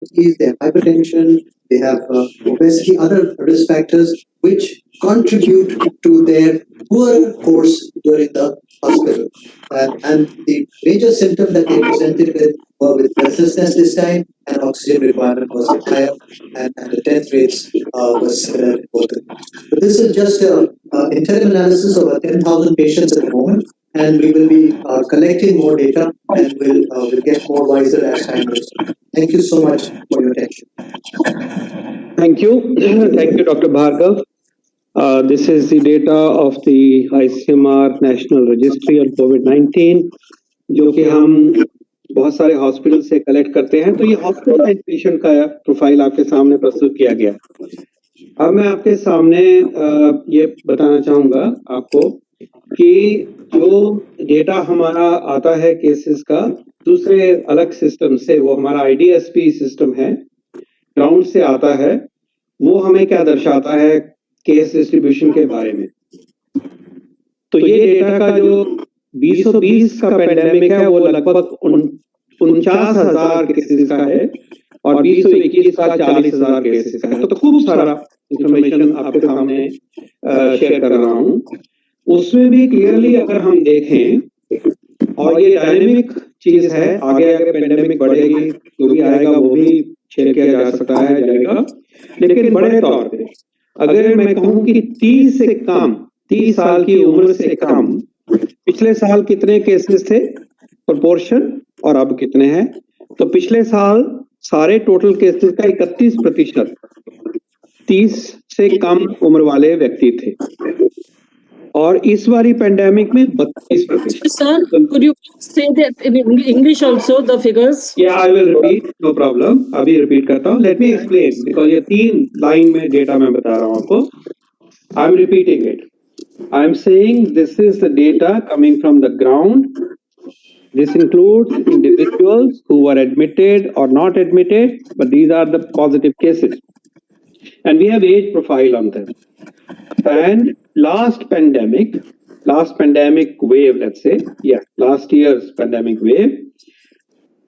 diabetes, they have hypertension, they have obesity, other risk factors which contribute to their poor course during the hospital. And the major symptom that they presented with were with breathlessness this time, and oxygen requirement was higher, and the death rates was similar in both the groups. So this is just a interim analysis of 10,000 patients at the moment, and we will be collecting more data, and we'll get more wiser as time goes on. Thank you so much for your attention. Thank you. Thank you, Dr. Bhargav. This is the data of the ICMR National Registry on COVID-19, जो कि हम बहुत सारे hospital से collect करते हैं। तो ये हॉस्पिटल पेशेंट का प्रोफाइल आपके सामने प्रस्तुत किया गया। अब मैं आपके सामने ये बताना चाहूँगा आपको कि जो डेटा हमारा आता है केसेस का दूसरे अलग सिस्टम से, वो हमारा IDSP सिस्टम है, ग्राउंड से आता है, वो हमें क्या दर्शाता है केस डिस्ट्रीब्यूशन के बारे में। तो ये डेटा का जो 2020 का पेंडेमिक है वो लगभग 49,000 केसेस का है और 2021 का 40,000 केसेस का है। तो खूब सारा इंफॉर्मेशन आपके सामने शेयर कर रहा हूँ। उसमें भी क्लियरली अगर हम देखें, और ये डायनेमिक चीज है, आगे आगे पेंडेमिक बढ़ेगी, जो भी आएगा वो भी शेयर किया जा सकता है जाएगा, लेकिन बड़े तौर पे अगर मैं कहूँ कि 30 साल की उम्र से कम पिछले साल कितने केसेस थे प्रोपोर्शन और अब कितने हैं, तो पिछले साल सारे टोटल केसेस का 31% 30 से कम उम्र वाले व्यक्ति थे और इस बारी पेंडेमिक में 32%. Sir, could you say that in English also the figures? Yeah, I will repeat, no problem. अभी repeat करता हूँ. Let me explain because ये 3 लाइन में डेटा मैं बता रहा हूँ आपको. I'm repeating it. I'm saying this is the data coming from the ground. This includes individuals who were admitted or not admitted, but these are the positive cases. And we have age profile on them. And last pandemic wave, let's say, last year's pandemic wave,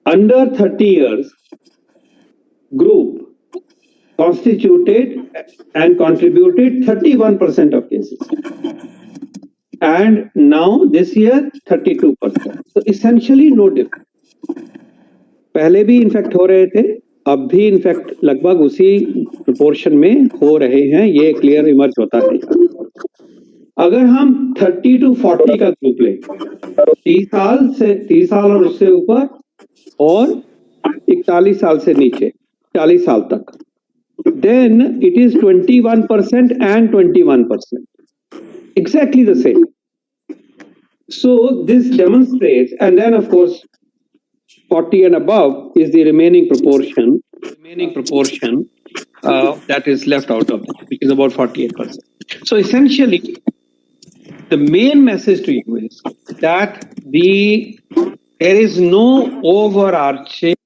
under 30 years group constituted and contributed 31% of cases. And now this year 32%. So essentially no difference. पहले भी infect हो रहे थे, अब भी infect लगभग उसी proportion में हो रहे हैं, ये क्लियर इमर्ज होता है। अगर हम 30 to 40 का ग्रुप लें, 30 साल और उससे ऊपर और 41 साल से नीचे 40 साल तक, then it is 21% and 21%, exactly the same. So this demonstrates, and then of course 40 and above is the remaining proportion that is left out of it, which is about 48%. So essentially, the main message to you is that there is no overarching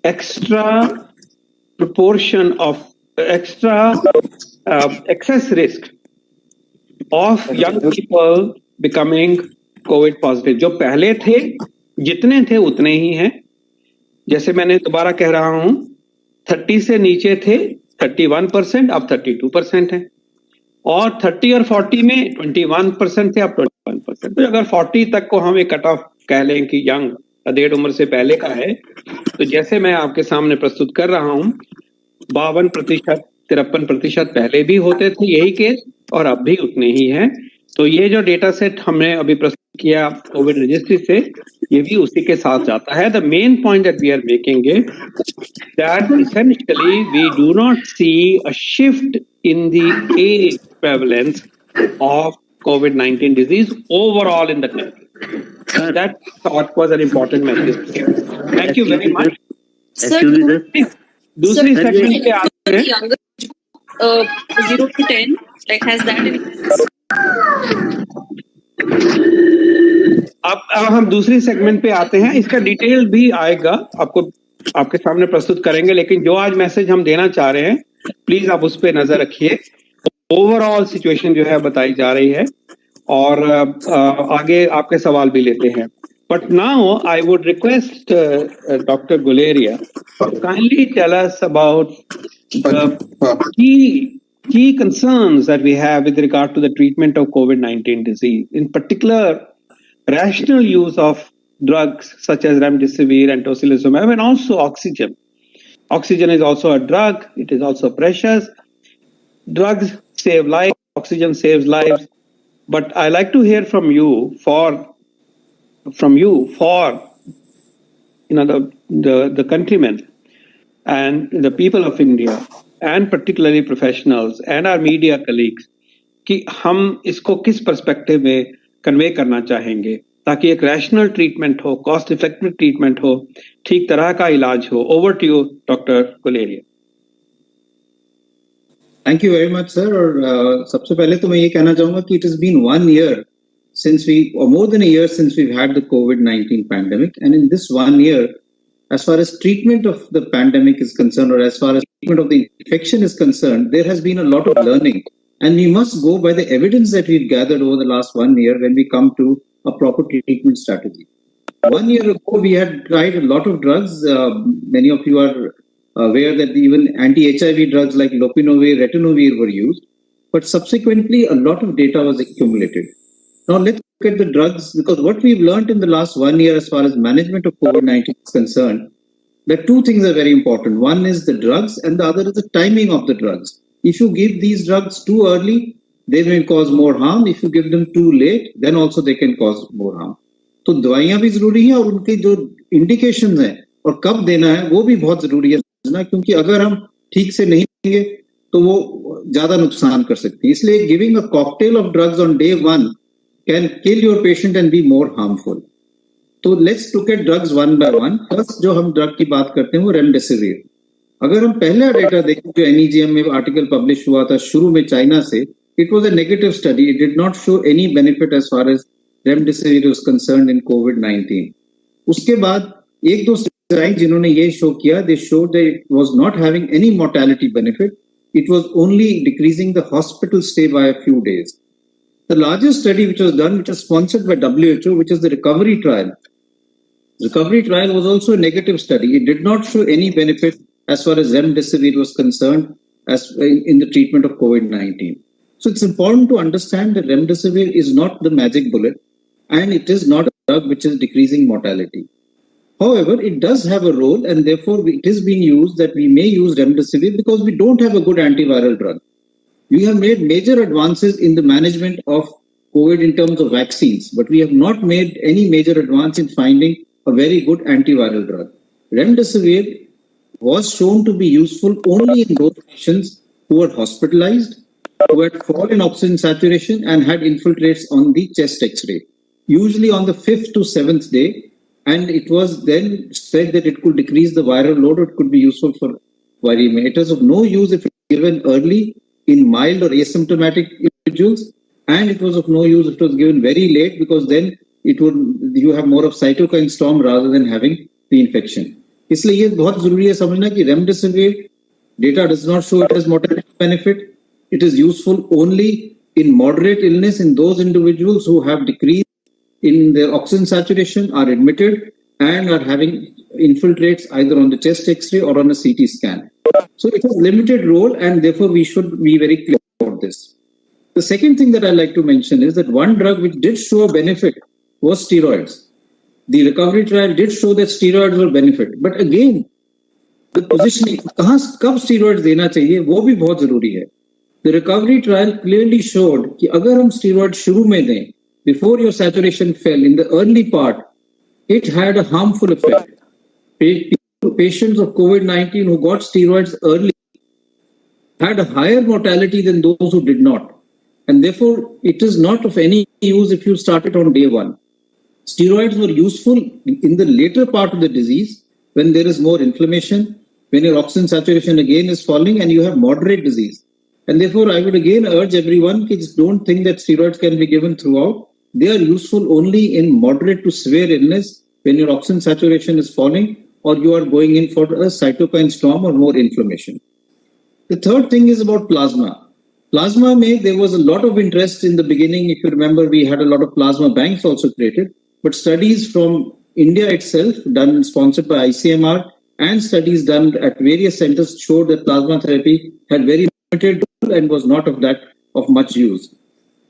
extra proportion of excess risk of young people becoming COVID positive. जो पहले थे जितने थे उतने ही हैं। जैसे मैंने दोबारा कह रहा हूं, 30 से नीचे थे 31%, अब 32% है, और 30 और 40 में 21% थे, अब 21%। तो अगर 40 तक को हम एक कट ऑफ कह लें कि यंग अधेड़ उम्र से पहले का है, तो जैसे मैं आपके सामने प्रस्तुत कर रहा हूं, 52%, 53% पहले भी होते थे यही केस और अब भी उतने ही हैं। तो ये जो डेटा सेट हमने अभी प्रस्तुत किया कोविड रजिस्ट्री से, ये भी उसी के साथ जाता है। The main point that we are making it that essentially we do not see a shift in the age prevalence of COVID-19 disease overall in the country. That thought was an important message. Thank you very much. दूसरी segment पे आते हैं। 0 to 10, like has that any? अब हम दूसरी segment पे आते हैं। इसका डिटेल भी आएगा, आपको आपके सामने प्रस्तुत करेंगे, लेकिन जो आज मैसेज हम देना चाह रहे हैं प्लीज आप उस पर नजर रखिए। ओवरऑल सिचुएशन जो है बताई जा रही है और आगे आपके सवाल भी लेते हैं। But now I would request Dr. Guleria to kindly tell us about the key concerns that we have with regard to the treatment of COVID-19 disease, in particular, rational use of drugs such as remdesivir and tocilizumab, and also oxygen. Oxygen is also a drug. It is also precious. Drugs save lives. Oxygen saves lives. But I like to hear from you for the countrymen and the people of India, and particularly professionals and our media colleagues, कि हम इसको किस perspective में convey करना चाहेंगे ताकि एक rational treatment हो, कॉस्ट इफेक्टिव ट्रीटमेंट हो, ठीक तरह का इलाज हो. Over to you doctor Guleria. Thank you very much sir. और सबसे पहले तो मैं ये कहना चाहूंगा कि it has been 1 year since or more than a year since we've had the COVID-19 pandemic, and in this 1 year, as far as treatment of the pandemic is concerned, or as far as treatment of the infection is concerned, there has been a lot of learning, and we must go by the evidence that we've gathered over the last 1 year when we come to a proper treatment strategy. 1 year ago, we had tried a lot of drugs. Many of you are aware that even anti-HIV drugs like lopinavir, ritonavir were used, but subsequently a lot of data was accumulated. Now let's look at the drugs, because what we've learned in the last 1 year as far as management of COVID-19 is concerned, that two things are very important. One is the drugs and the other is the timing of the drugs. If you give these drugs too early, they may cause more harm. If you give them too late, then also they can cause more harm. तो दवाइयां भी जरूरी है और उनके जो indications हैं और कब देना है वो भी बहुत जरूरी है समझना, क्योंकि अगर हम ठीक से नहीं देंगे तो वो ज्यादा नुकसान कर सकती है. इसलिए giving a cocktail of drugs on day 1 can kill your patient and be more harmful. तो let's look at drugs one by one. First जो हम ड्रग की बात करते हैं वो रेमडेसिविर. अगर हम पहला डेटा देखें जो NEJM में आर्टिकल पब्लिश हुआ था शुरू में चाइना से, it was a negative study. It did not show any benefit as far as remdesivir was concerned in COVID-19. उसके बाद एक दो स्टडी जिन्होंने ये शो किया, they showed that it was not having any mortality benefit. It was only decreasing the hospital stay by a few days. The largest study which was done, which was sponsored by WHO, which is the recovery trial. The recovery trial was also a negative study. It did not show any benefit as far as remdesivir was concerned as in the treatment of COVID-19. So it's important to understand that remdesivir is not the magic bullet, and it is not a drug which is decreasing mortality. However, it does have a role, and therefore it is being used that we may use remdesivir because we don't have a good antiviral drug. We have made major advances in the management of COVID in terms of vaccines, but we have not made any major advance in finding a very good antiviral drug. Remdesivir was shown to be useful only in those patients who were hospitalized, who had fall in oxygen saturation and had infiltrates on the chest X-ray, usually on the 5th to 7th day. And it was then said that it could decrease the viral load, or it could be useful for viremia. It is of no use if it's given early in mild or asymptomatic individuals, and it was of no use if it was given very late, because then you have more of cytokine storm rather than having the infection. इसलिए ये बहुत जरूरी है समझना कि remdesivir data does not show it has mortality benefit. It is useful only in moderate illness in those individuals who have decreased in their oxygen saturation, are admitted, and are having infiltrates either on the chest X-ray or on a CT scan. So it has limited role, and therefore we should be very clear about this. The second thing that I like to mention is that one drug which did show a benefit was steroids. The recovery trial did show that steroids were benefit, but again, the positioning, कब steroids देना चाहिए वो भी बहुत जरूरी है. The recovery trial clearly showed कि अगर हम steroids शुरू में दें, before your saturation fell in the early part, it had a harmful effect. Patients of COVID-19 who got steroids early had a higher mortality than those who did not. And therefore, it is not of any use if you start it on day 1. Steroids were useful in the later part of the disease when there is more inflammation, when your oxygen saturation again is falling and you have moderate disease. And therefore, I would again urge everyone, just don't think that steroids can be given throughout. They are useful only in moderate to severe illness when your oxygen saturation is falling or you are going in for a cytokine storm or more inflammation. The third thing is about plasma. Plasma, there was a lot of interest in the beginning. If you remember, we had a lot of plasma banks also created. but studies from India itself, done sponsored by ICMR, and studies done at various centers showed that plasma therapy had very limited role and was not of much use.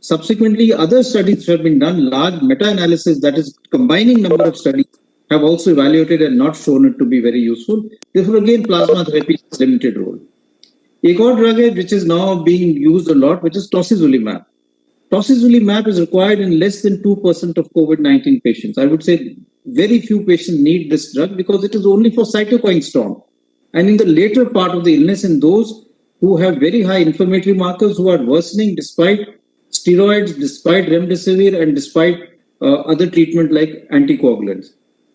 Subsequently, other studies which have been done, large meta-analysis, that is combining number of studies, have also evaluated and not shown it to be very useful. Therefore, again, plasma therapy has limited role. एक और drug है which is now being used a lot, which is tocilizumab. Tocilizumab is required in less than 2% of COVID-19 patients. I would say very few patients need this drug because it is only for cytokine storm. And in the later part of the illness, in those who have very high inflammatory markers who are worsening despite steroids, despite remdesivir, and despite other treatment like anticoagulants.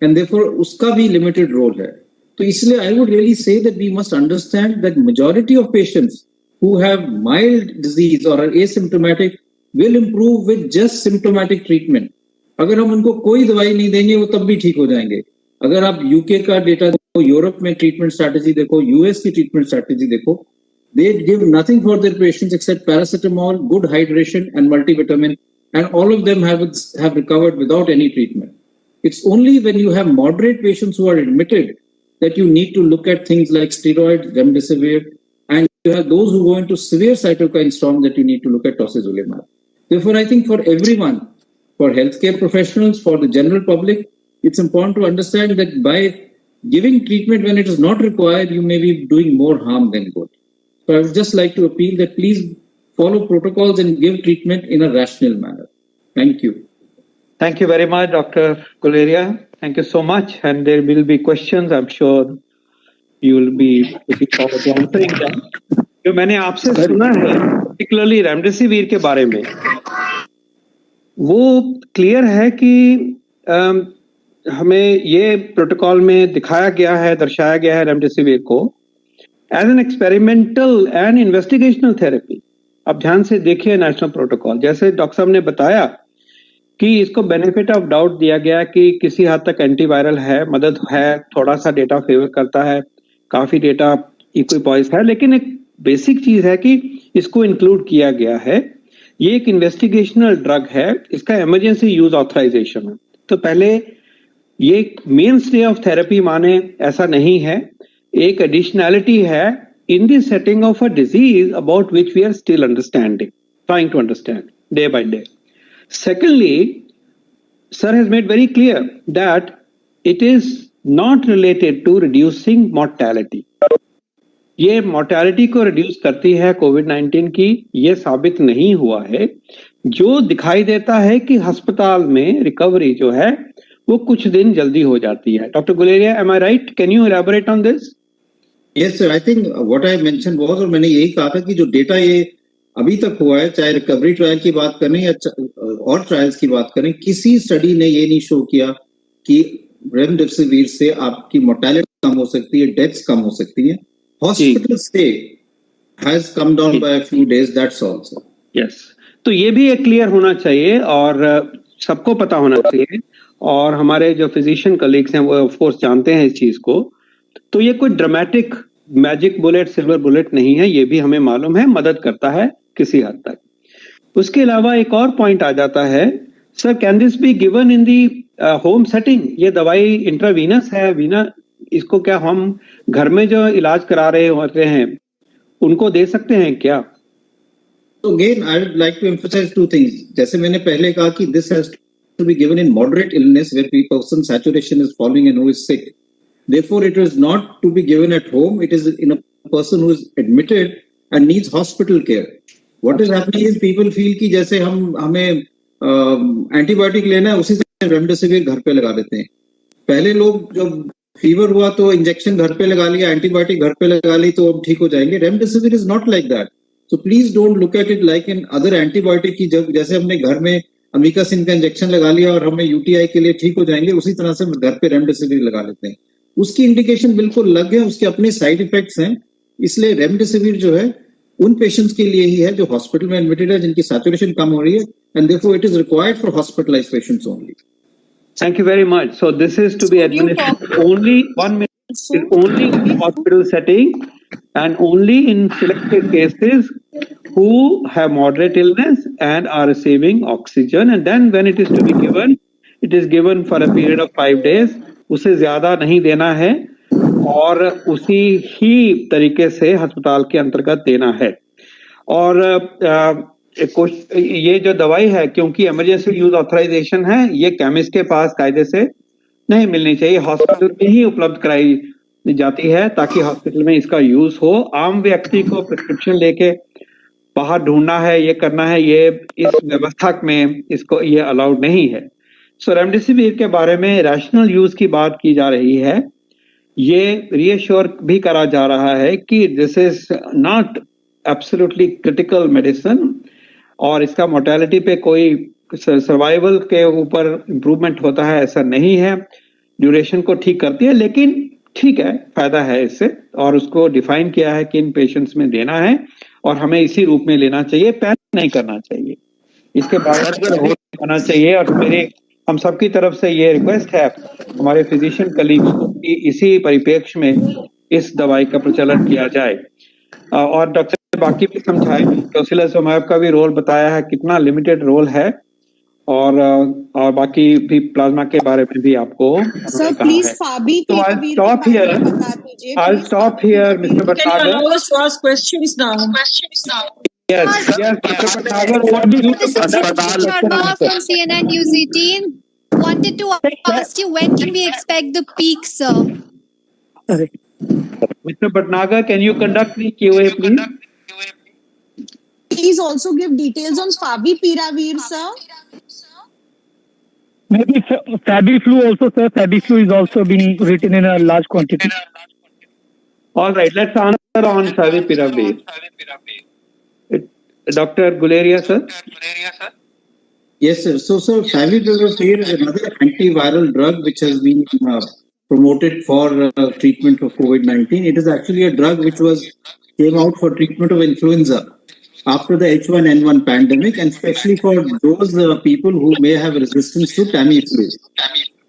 And therefore, uska bhi limited role hai. So isliye I would really say that we must understand that majority of patients who have mild disease or are asymptomatic will improve with just symptomatic treatment. अगर हम उनको कोई दवाई नहीं देंगे वो तब भी ठीक हो जाएंगे. अगर आप यूके का डेटा देखो, यूरोप में ट्रीटमेंट स्ट्रैटेजी देखो, यूएस की ट्रीटमेंट स्ट्रैटेजी देखो, they give nothing for their patients except paracetamol, good hydration and multivitamin, and all of them have recovered without any treatment. It's only when you have moderate patients who are admitted that you need to look at things like steroids, remdesivir, and you have those who go into severe cytokine storm that you need to look at tocilizumab. Therefore, I think for everyone, for healthcare professionals, for the general public, it's important to understand that by giving treatment when it is not required, you may be doing more harm than good. So I would just like to appeal that please follow protocols and give treatment in a rational manner. Thank you. Thank you very much, Dr. Guleria. Thank you so much. And there will be questions. I'm sure you will be looking forward to answering them. जो मैंने आपसे सुना है, particularly remdesivir के बारे में, वो clear है कि हमें ये प्रोटोकॉल में दिखाया गया है, दर्शाया गया है रेमडेसिविर को as an experimental and investigational therapy. अब ध्यान से देखिए नेशनल प्रोटोकॉल, जैसे डॉक्टर साहब ने बताया कि इसको बेनिफिट ऑफ डाउट दिया गया कि किसी हद तक एंटीवायरल है, मदद है, थोड़ा सा डेटा फेवर करता है, काफी डेटा इक्विपॉइस है, लेकिन एक बेसिक चीज है कि इसको इंक्लूड किया गया है. ये एक इन्वेस्टिगेशनल ड्रग है, इसका इमरजेंसी यूज ऑथराइजेशन है. तो पहले ये मेन स्टे ऑफ थेरेपी माने ऐसा नहीं है, एक एडिशनैलिटी है in the setting of a disease about which we are still understanding, trying to understand day by day. Secondly, sir has made very clear that it is not related to reducing mortality. ये mortality को reduce करती है COVID-19 की, ये साबित नहीं हुआ है. जो दिखाई देता है कि अस्पताल में रिकवरी जो है वो कुछ दिन जल्दी हो जाती है. Doctor Guleria, am I right? Can you elaborate on this? Yes, sir. I think what I mentioned was, और मैंने यही कहा था कि जो डेटा ये अभी तक हुआ है, चाहे रिकवरी ट्रायल की बात करें या और ट्रायल्स की बात करें, किसी स्टडी ने ये नहीं शो किया कि रेमडेसिविर से आपकी मोर्टेलिटी कम हो सकती है, डेथ्स कम हो सकती है. Hospital stay has come down by a few days, that's all sir. Yes, तो ये भी एक क्लियर होना चाहिए और सबको पता होना चाहिए, और हमारे जो फिजिशियन कलीग्स हैं वो ऑफ कोर्स जानते हैं इस चीज को. तो ये कोई dramatic magic bullet, silver bullet नहीं है, ये भी हमें मालूम है, मदद करता है किसी हद तक. उसके अलावा एक और पॉइंट आ जाता है, sir can this be given in the home setting? ये दवाई इंट्रावीनस है, इसको क्या हम घर में जो इलाज करा रहे होते हैं उनको दे सकते हैं क्या? So again, I would like to emphasize two things. जैसे मैंने पहले कहा कि this has to be given in moderate illness where person's saturation is falling and who is sick. Therefore, it is not to be given at home. It is in a person who is admitted and needs hospital care. What is happening is people feel कि जैसे हमें antibiotic लेना है, उसी से remdesivir घर पे लगा देते हैं. पहले लोग जब फीवर हुआ तो इंजेक्शन घर पे लगा लिया, एंटीबायोटिक घर पे लगा ली तो अब ठीक हो जाएंगे. Remdesivir is not like that. So please don't look at it like in other antibiotic की, जब जैसे हमने घर में अमीकासिन का इंजेक्शन लगा लिया और हमें यूटीआई के लिए ठीक हो जाएंगे, उसी तरह से घर पे रेमडेसिविर लगा लेते हैं. उसकी इंडिकेशन बिल्कुल अलग है, उसके अपने साइड इफेक्ट्स हैं. इसलिए रेमडेसिविर जो है उन पेशेंट्स के लिए ही है जो हॉस्पिटल में एडमिटेड है, जिनकी सैचुरेशन कम हो रही है, and therefore it is required for hospitalised patients only. Thank you very much. So this is to be administered only 1 minute, only in hospital setting and only in selected cases who have moderate illness and are receiving oxygen. And then when it is to be given, it is given for a period of 5 days, उससे ज्यादा नहीं देना है और उसी ही तरीके से अस्पताल के अंतर्गत देना है। और ये जो दवाई है, क्योंकि इमरजेंसी यूज ऑथराइजेशन है, ये केमिस्ट के पास कायदे से नहीं मिलनी चाहिए, हॉस्पिटल में ही उपलब्ध कराई जाती है ताकि हॉस्पिटल में इसका यूज हो। आम व्यक्ति को प्रिस्क्रिप्शन लेके बाहर ढूंढना है, ये करना है, ये इस व्यवस्था में इसको ये अलाउड नहीं है। सो रेमडेसिविर के बारे में रैशनल यूज की बात की जा रही है। ये रीअश्योर भी करा जा रहा है कि this is not absolutely critical medicine और इसका मोर्टेलिटी पे कोई सर्वाइवल के ऊपर इंप्रूवमेंट होता है ऐसा नहीं है, ड्यूरेशन को ठीक करती है, लेकिन ठीक है, फायदा है इससे और उसको डिफाइन किया है कि इन पेशेंट्स में देना है और हमें इसी रूप में लेना चाहिए, पैन नहीं करना चाहिए, इसके बाद होना चाहिए। और मेरे हम सबकी तरफ से ये रिक्वेस्ट है हमारे फिजिशियन कलीग्स को कि इसी परिप्रेक्ष्य में इस दवाई का प्रचलन किया जाए। और डॉक्टर ने बाकी भी समझाए, टोसिलिजुमैब का भी रोल बताया है, कितना लिमिटेड रोल है, और बाकी भी प्लाज्मा के बारे में भी आपको सर प्लीज फाबी तो I'll stop here. I'll stop here, Mr. Can you Bhattacharya. allow us to ask questions now? Yes, Mr. Bhattacharya, what do you Sharma from CNN News 18 wanted to ask you, when can we expect the peak, sir? Mr. Bhatnagar, can you conduct the QA, please? Please also give details on favipiravir, sir. Maybe Fabiflu also, sir. Fabiflu is also being written in a large quantity. All right, let's answer on favipiravir. Dr. Guleria, sir. Yes, sir. So, favipiravir is another antiviral drug which has been promoted for treatment of COVID-19. It is actually a drug which came out for treatment of influenza after the H1N1 pandemic, and especially for those people who may have resistance to Tamiflu.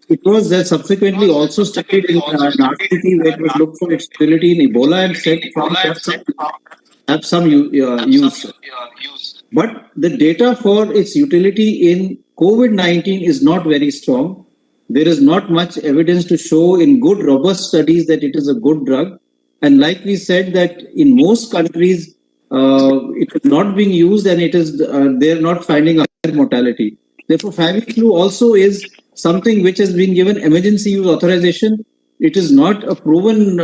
It was subsequently also studied in RCT, where it was looked for its utility in Ebola and said have some use. But the data for its utility in COVID-19 is not very strong. There is not much evidence to show in good, robust studies that it is a good drug. And like we said, that in most countries, it is not being used, and it is they're not finding a higher mortality. Therefore, Famiflu also is something which has been given emergency use authorization. It is not a proven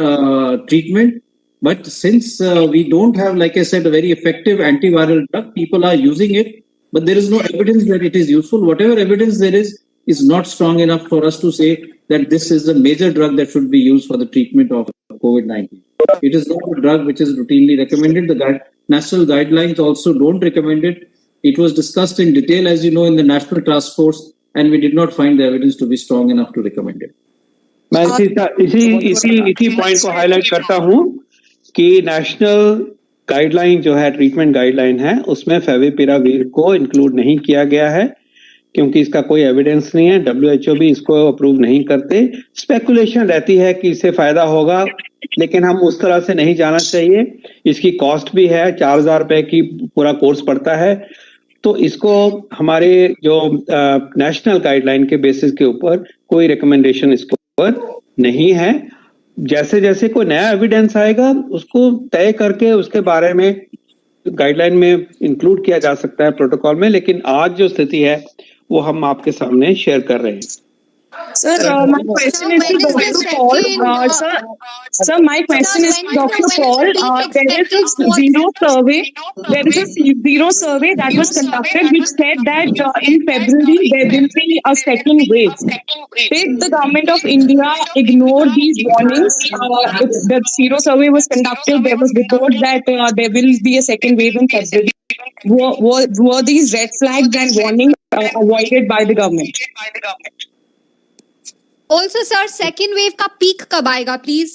treatment, but since we don't have, like I said, a very effective antiviral drug, people are using it, but there is no evidence that it is useful. Whatever evidence there is not strong enough for us to say that this is a major drug that should be used for the treatment of COVID-19. It is not a drug which is routinely recommended. The national guidelines also don't recommend it. It was discussed in detail, as you know, in the National Task Force, and we did not find the evidence to be strong enough to recommend it. मैं इसी point को highlight करता हूँ कि national guideline जो है, treatment guideline है, उसमें फेविपिराविर को इंक्लूड नहीं किया गया है क्योंकि इसका कोई एविडेंस नहीं है। WHO भी इसको अप्रूव नहीं करते। स्पेकुलेशन रहती है कि इससे फायदा होगा, लेकिन हम उस तरह से नहीं जाना चाहिए। इसकी कॉस्ट भी है, 4,000 रुपए की पूरा कोर्स पड़ता है, तो इसको हमारे जो नेशनल गाइडलाइन के बेसिस के ऊपर कोई रिकमेंडेशन इसके ऊपर नहीं है। जैसे जैसे कोई नया एविडेंस आएगा उसको तय करके उसके बारे में गाइडलाइन में इंक्लूड किया जा सकता है प्रोटोकॉल में, लेकिन आज जो स्थिति है वो हम आपके सामने शेयर कर रहे हैं। Sir, my question is to Dr. Paul. Sir, my question is to Dr. Paul. There is a zero survey. There is a zero survey that was conducted, which said that in February there will be a second wave. Did the government of India ignore these warnings? The zero survey was conducted. There was report that there will be a second wave in February. Were these red flags and warnings avoided by the government? Also, sir, second wave का peak कब आएगा, please?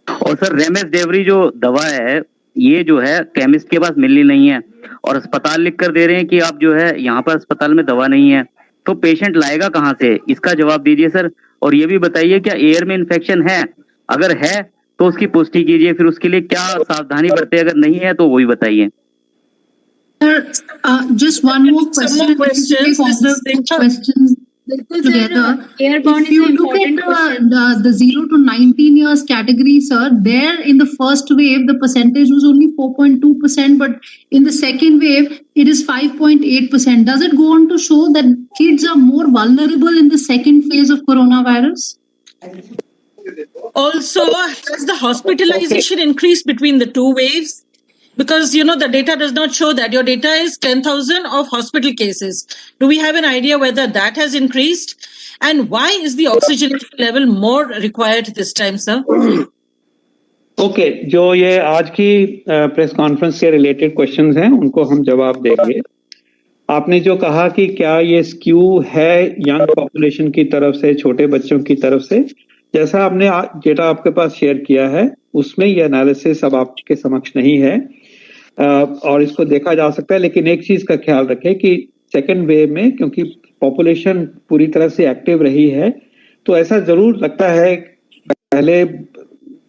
और sir, remdesivir जो दवा है, ये जो है केमिस्ट के पास मिलनी नहीं है और अस्पताल लिख कर दे रहे हैं कि आप जो है यहाँ पर अस्पताल में दवा नहीं है, तो पेशेंट लाएगा कहाँ से? इसका जवाब दीजिए सर। और ये भी बताइए, क्या एयर में इन्फेक्शन है? अगर है तो उसकी पुष्टि कीजिए, फिर उसके लिए क्या सावधानी बरते, अगर नहीं है तो वही बताइए। Just one more question. together. If you look at the 0 to 19 years category, sir, there in the first wave, the percentage was only 4.2%, but in the second wave, it is 5.8%. Does it go on to show that kids are more vulnerable in the second phase of coronavirus? Also, has the hospitalization increased between the two waves? Because, the data does not show that. Your data is 10,000 of hospital cases. Do we have an idea whether that has increased? And why is the oxygenation level more required this time, sir? Okay, जो ये आज की press conference से related questions हैं उनको हम जवाब देंगे। आपने जो कहा कि क्या ये स्क्यू है यंग पॉपुलेशन की तरफ से, छोटे बच्चों की तरफ से, जैसा आपने डेटा आपके पास शेयर किया है उसमें ये एनालिसिस अब आपके समक्ष नहीं है और इसको देखा जा सकता है। लेकिन एक चीज का ख्याल रखें कि सेकेंड वेव में क्योंकि पॉपुलेशन पूरी तरह से एक्टिव रही है तो ऐसा जरूर लगता है पहले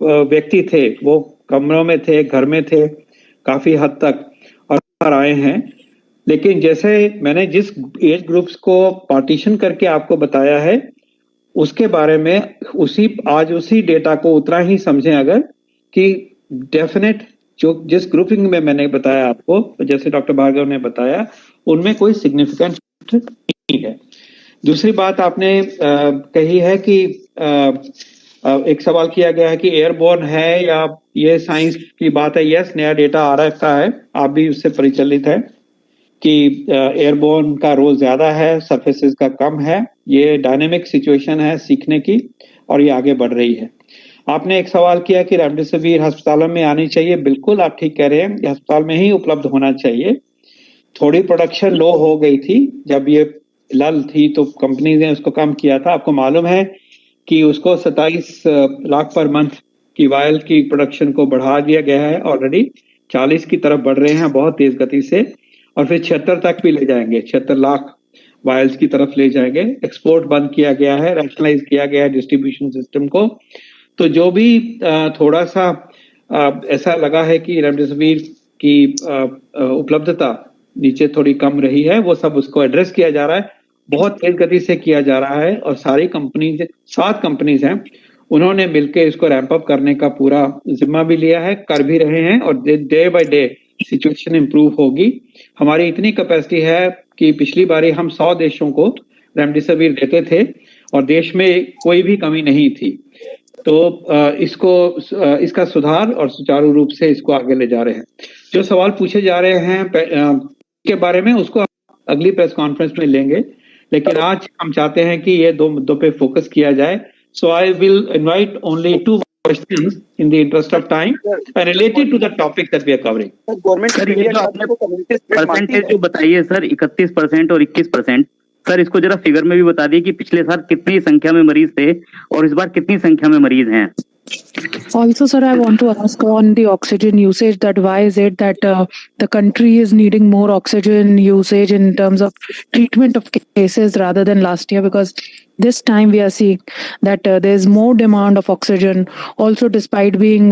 व्यक्ति थे वो कमरों में थे, घर में थे काफी हद तक और बाहर आए हैं। लेकिन जैसे मैंने जिस एज ग्रुप्स को पार्टीशन करके आपको बताया है उसके बारे में उसी डेटा को उतना ही समझें अगर कि डेफिनेट जो जिस ग्रुपिंग में मैंने बताया आपको, जैसे डॉक्टर भार्गव ने बताया, उनमें कोई सिग्निफिकेंट नहीं है। दूसरी बात आपने कही है कि एक सवाल किया गया है कि एयरबोर्न है या ये साइंस की बात है। यस, नया डेटा आ रखा है, आप भी उससे परिचलित है कि एयरबोर्न का रोल ज्यादा है, सरफेसेस का कम है। ये डायनेमिक सिचुएशन है सीखने की और ये आगे बढ़ रही है। आपने एक सवाल किया कि रेमडेसिविर अस्पतालों में आनी चाहिए। बिल्कुल आप ठीक कह रहे हैं, ये अस्पताल में ही उपलब्ध होना चाहिए। थोड़ी प्रोडक्शन लो हो गई थी जब ये लल थी तो कंपनी ने उसको कम किया था। आपको मालूम है कि उसको 27 लाख पर मंथ की वायल की प्रोडक्शन को बढ़ा दिया गया है, ऑलरेडी 40 की तरफ बढ़ रहे हैं बहुत तेज गति से और फिर 76 तक भी ले जाएंगे, 76 लाख वायल्स की तरफ ले जाएंगे। एक्सपोर्ट बंद किया गया है, रैशनलाइज किया गया है डिस्ट्रीब्यूशन सिस्टम को। तो जो भी थोड़ा सा ऐसा लगा है कि रेमडेसिविर की उपलब्धता नीचे थोड़ी कम रही है, वो सब उसको एड्रेस किया जा रहा है, बहुत तेज गति से किया जा रहा है और सारी कंपनीज 7 कंपनीज हैं, उन्होंने मिलकर इसको रैंप अप करने का पूरा जिम्मा भी लिया है, कर भी रहे हैं और day by day situation improve होगी। हमारी इतनी कैपेसिटी है कि पिछली बारी हम 100 देशों को रेमडेसिविर देते थे और देश में कोई भी कमी नहीं थी। तो इसका सुधार और सुचारू रूप से इसको आगे ले जा रहे हैं। जो सवाल पूछे जा रहे हैं के बारे में उसको अगली प्रेस कॉन्फ्रेंस में लेंगे, लेकिन आज हम चाहते हैं कि ये 2 मुद्दों पे फोकस किया जाए। So I will invite only 2 questions in the interest of time related to the topic that we are covering. Sir ये जो आपने परसेंटेज जो बताई है सर 31% और 21%, सर इसको जरा फिगर में भी बता दिए कि पिछले साल कितनी संख्या में मरीज थे और इस बार कितनी संख्या में मरीज हैं। Also, sir, I want to ask on the oxygen usage that why is it that the country is needing more oxygen usage in terms of treatment of cases rather than last year? Because this time we are seeing that there is more demand of oxygen. Also, despite being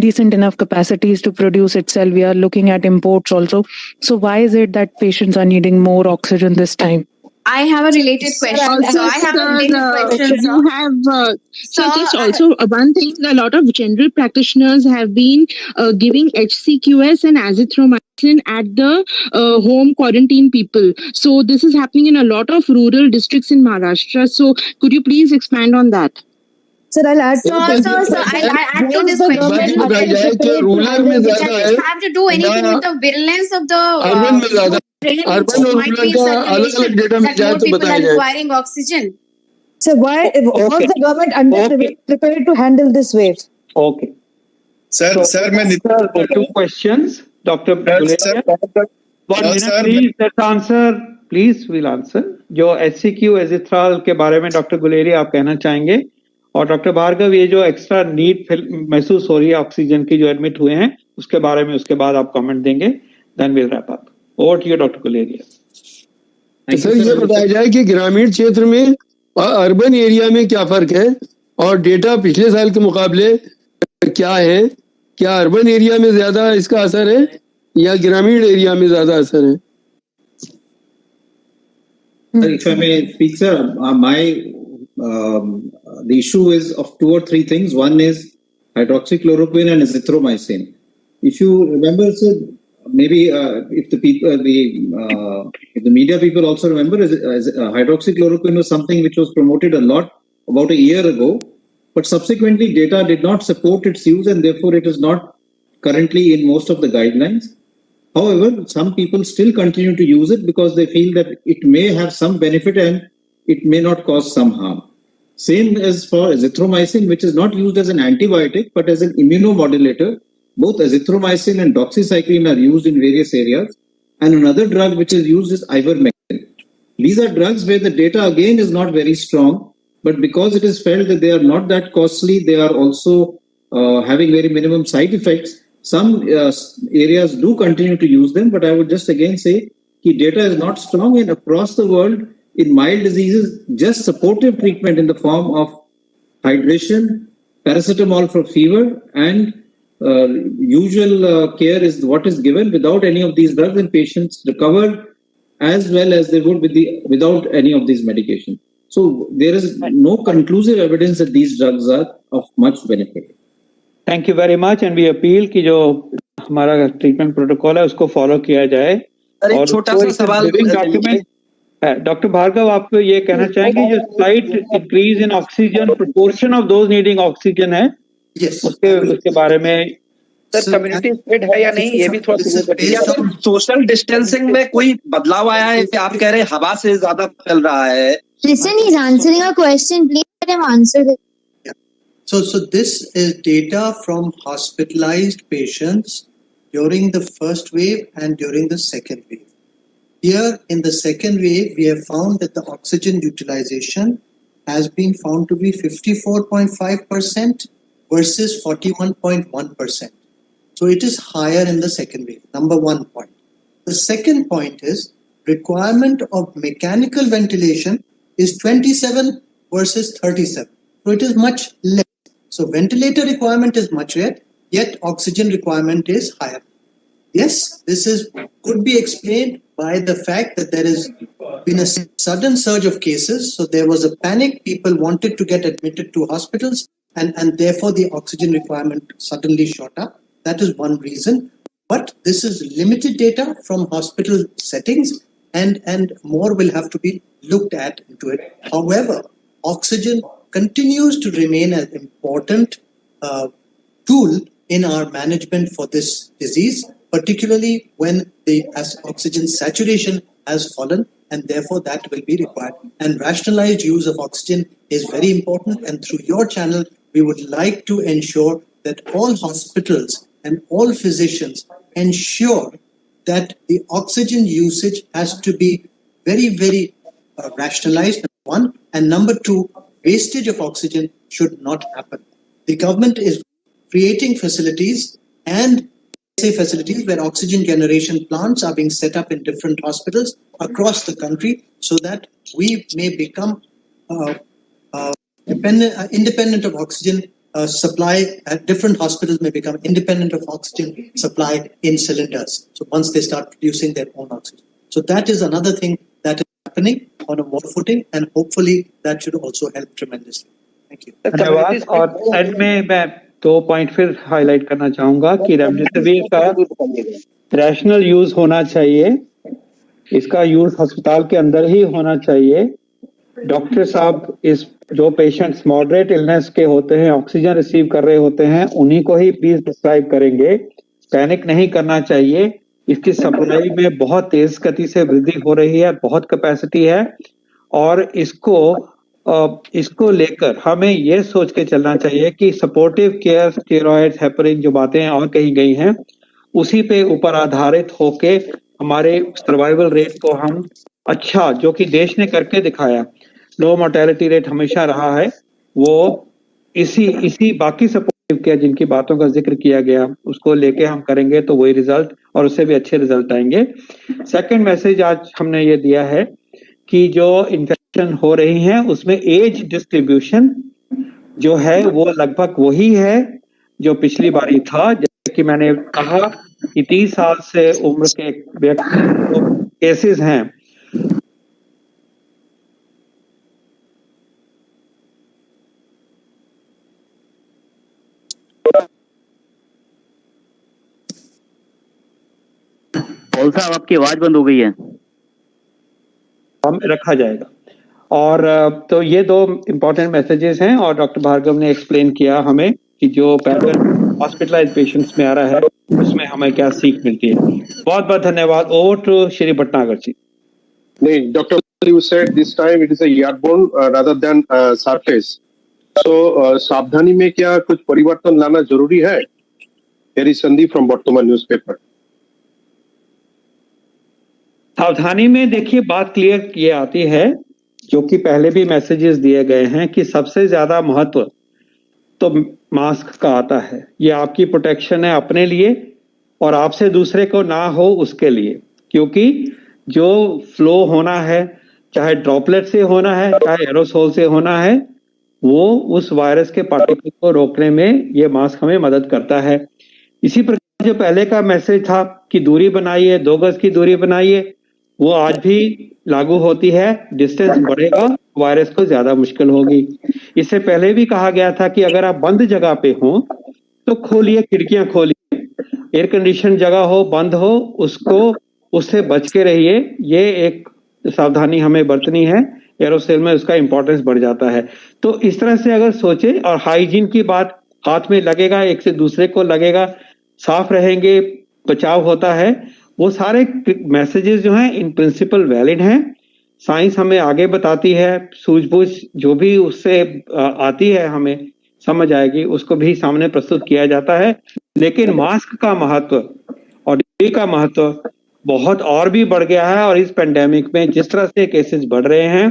decent enough capacities to produce itself, we are looking at imports also. So why is it that patients are needing more oxygen this time? I have a related question. Also, I have a related question. You have just also one thing. A lot of general practitioners have been giving HCQS and azithromycin at the home quarantine people. So this is happening in a lot of rural districts in Maharashtra. So could you please expand on that? Sir, I'll add to I'll add to this question. Rural में ज्यादा है, have to do anything with the virulence of the urban में ज्यादा, urban और rural का अलग-अलग data में जाए तो बताया जाए। requiring oxygen. So why was the government prepared to handle this wave? Okay. Sir, मैं 2 questions, Dr. Guleria. 1 minute, please. Let's answer. Please, we'll answer. जो HCQ एजिथ्राल के बारे में डॉक्टर गुलेरिया आप कहना चाहेंगे और डॉक्टर भार्गव ये जो एक्स्ट्रा नीड महसूस हो रही है ऑक्सीजन की जो एडमिट हुए हैं उसके बारे में उसके बाद आप कमेंट देंगे, then will wrap up. Over to you doctor Guleria. Sir ये बताया जाए कि ग्रामीण क्षेत्र में और अर्बन एरिया में क्या फर्क है और डेटा पिछले साल के मुकाबले क्या है? क्या अर्बन एरिया में ज्यादा इसका असर है या ग्रामीण एरिया में ज्यादा असर है? If I may speak, sir, the issue is of two or three things. One is hydroxychloroquine and azithromycin. If you remember, sir, maybe if the media people also remember, hydroxychloroquine was something which was promoted a lot about a year ago, but subsequently data did not support its use, and therefore it is not currently in most of the guidelines. However, some people still continue to use it because they feel that it may have some benefit and it may not cause some harm. Same as for azithromycin, which is not used as an antibiotic but as an immunomodulator. Both azithromycin and doxycycline are used in various areas. And another drug which is used is ivermectin. These are drugs where the data again is not very strong, but because it is felt that they are not that costly, they are also having very minimum side effects. Some areas do continue to use them, but I would just again say that data is not strong, and across the world in mild diseases, just supportive treatment in the form of hydration, paracetamol for fever, and usual care is what is given. Without any of these drugs, and patients recover as well as they would without any of these medications. So there is no conclusive evidence that these drugs are of much benefit. Thank you very much and we appeal कि जो हमारा treatment protocol है उसको follow किया जाए। एक छोटा सा सवाल डॉक्टर भार्गव, आप ये कहना चाहेंगे जो slight increase in oxygen proportion of those needing oxygen है, उसके बारे में सर कम्युनिटी स्प्रेड है या नहीं, ये भी थोड़ा सोशल डिस्टेंसिंग में कोई बदलाव आया है? आप कह रहे हैं हवा से ज्यादा फैल रहा है। Listen, he's answering a question. Please let him answer it. So this is data from hospitalized patients during the first wave and during the second wave. Here in the second wave, we have found that the oxygen utilization has been found to be 54.5% versus 41.1%. So it is higher in the second wave, number one point. The second point is requirement of mechanical ventilation is 27 versus 37. So it is much less. So ventilator requirement is much less, yet oxygen requirement is higher. Yes, this could be explained by the fact that there has been a sudden surge of cases. So there was a panic. People wanted to get admitted to hospitals, and therefore the oxygen requirement suddenly shot up. That is one reason. But this is limited data from hospital settings, and more will have to be looked at into it. However, oxygen continues to remain an important tool in our management for this disease, particularly when as oxygen saturation has fallen, and therefore that will be required. And rationalized use of oxygen is very important, and through your channel, we would like to ensure that all hospitals and all physicians ensure that the oxygen usage has to be very, very rationalized, one, and number two, wastage of oxygen should not happen. The government is creating facilities and facilities where oxygen generation plants are being set up in different hospitals across the country, so that we may become independent of oxygen supply. Different hospitals may become independent of oxygen supply in cylinders. So once they start producing their own oxygen. So that is another thing that is happening on a more footing, and hopefully that should also help tremendously. Thank you. धन्यवाद। और and में मैं 2 point फिर highlight करना चाहूंगा कि remdesivir का rational use होना चाहिए, इसका यूज अस्पताल के अंदर ही होना चाहिए। डॉक्टर साहब इस जो पेशेंट्स मॉडरेट इलनेस के होते हैं, ऑक्सीजन रिसीव कर रहे होते हैं, उन्हीं को ही प्लीज प्रिस्क्राइब करेंगे। पैनिक नहीं करना चाहिए। इसकी सप्लाई में बहुत तेज गति से वृद्धि हो रही है, बहुत कैपेसिटी है, और इसको लेकर हमें ये सोच के चलना चाहिए कि सपोर्टिव केयर, स्टेरॉइड्स, हेपरिन जो बातें और कही गई हैं, उसी पे ऊपर आधारित होके हमारे सर्वाइवल रेट को हम अच्छा, जो कि देश ने करके दिखाया, लो मोर्टेलिटी रेट हमेशा रहा है, वो इसी बाकी सपोर्टिव केयर जिनकी बातों का जिक्र किया गया उसको लेके हम करेंगे तो वही रिजल्ट और उससे भी अच्छे रिजल्ट आएंगे। सेकंड मैसेज आज हमने ये दिया है कि जो इन्फेक्शन हो रही है उसमें एज डिस्ट्रीब्यूशन जो है वो लगभग वही है जो पिछली बारी था। जैसे कि मैंने कहा कि 30 साल से उम्र के व्यक्ति केसेस हैं पॉल साहब आपकी आवाज बंद हो गई है। हम रखा जाएगा। और तो ये दो इम्पोर्टेंट मैसेजेस हैं और डॉक्टर भार्गव ने एक्सप्लेन किया हमें कि जो पैटर्न हॉस्पिटलाइज पेशेंट्स में आ रहा है उसमें हमें क्या सीख मिलती है। बहुत बहुत धन्यवाद। ओवर टू श्री भटनागर जी। नहीं, doctor, you said this time it is a airborne rather than surface. So सावधानी में क्या कुछ परिवर्तन लाना जरूरी है? Here is Sandeep from वर्तमान न्यूज़पेपर। सावधानी में देखिए बात क्लियर ये आती है जो कि पहले भी मैसेजेस दिए गए हैं कि सबसे ज्यादा महत्व तो मास्क का आता है। ये आपकी प्रोटेक्शन है अपने लिए और आपसे दूसरे को ना हो उसके लिए, क्योंकि जो फ्लो होना है चाहे ड्रॉपलेट से होना है चाहे एरोसोल से होना है, वो उस वायरस के पार्टिकल को रोकने में ये मास्क हमें मदद करता है। इसी प्रकार जो पहले का मैसेज था कि दूरी बनाइए, 2 गज की दूरी बनाइए, वो आज भी लागू होती है। डिस्टेंस बढ़ेगा, वायरस को ज्यादा मुश्किल होगी। इससे पहले भी कहा गया था कि अगर आप बंद जगह पे हो तो खोलिए, खिड़कियां खोलिए, एयर कंडीशन जगह हो, बंद हो, उससे बच के रहिए। ये एक सावधानी हमें बरतनी है। एरोसोल में उसका इंपॉर्टेंस बढ़ जाता है। तो इस तरह से अगर सोचे, और हाइजीन की बात, हाथ में लगेगा, एक से दूसरे को लगेगा, साफ रहेंगे, बचाव होता है। वो सारे मैसेजेस जो हैं इन प्रिंसिपल वैलिड हैं। साइंस हमें आगे बताती है, सूझबूझ जो भी उससे आती है हमें समझ आएगी, उसको भी सामने प्रस्तुत किया जाता है। लेकिन मास्क का महत्व और ड्यूटी का महत्व बहुत और भी बढ़ गया है। और इस पेंडेमिक में जिस तरह से केसेस बढ़ रहे हैं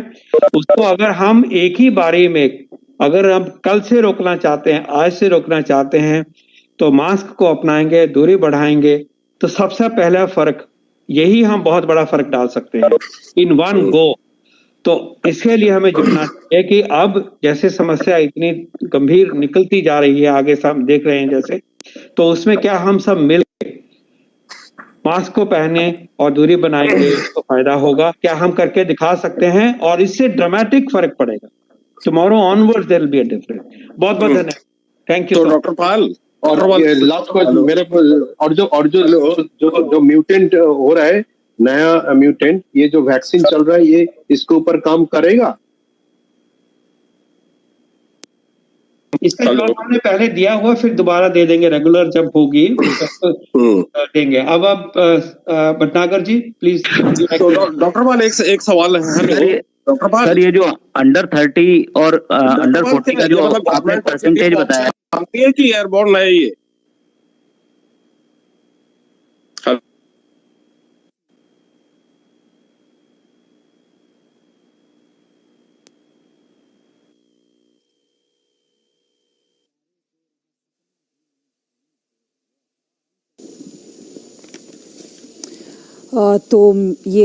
उसको अगर हम एक ही बारी में, अगर हम कल से रोकना चाहते हैं, आज से रोकना चाहते हैं, तो मास्क को अपनाएंगे, दूरी बढ़ाएंगे, तो सबसे पहला फर्क यही, हम बहुत बड़ा फर्क डाल सकते हैं इन वन गो। तो इसके लिए हमें जुटना चाहिए कि अब जैसे समस्या इतनी गंभीर निकलती जा रही है, आगे सब देख रहे हैं जैसे, तो उसमें क्या हम सब मिल मास्क को पहने और दूरी बनाएंगे तो फायदा होगा। क्या हम करके दिखा सकते हैं और इससे ड्रामेटिक फर्क पड़ेगा। Tomorrow onwards there will be a difference. बहुत बहुत धन्यवाद। Thank you. तो डॉक्टर पाल, और लास्ट क्वेश्चन मेरे और जो म्यूटेंट हो रहा है, नया म्यूटेंट, ये जो वैक्सीन चल रहा है, ये इसके ऊपर काम करेगा? इसका जवाब हमने पहले दिया हुआ, फिर दोबारा दे देंगे रेगुलर जब होगी देंगे। अब आप भटनागर जी प्लीज। तो डॉक्टर पाल एक सवाल है डॉक्टर पाल, सर ये जो अंडर 30 और अंडर 40 का जो आपने परसेंटेज बताया, कि एयरबॉर्न है ये? तो ये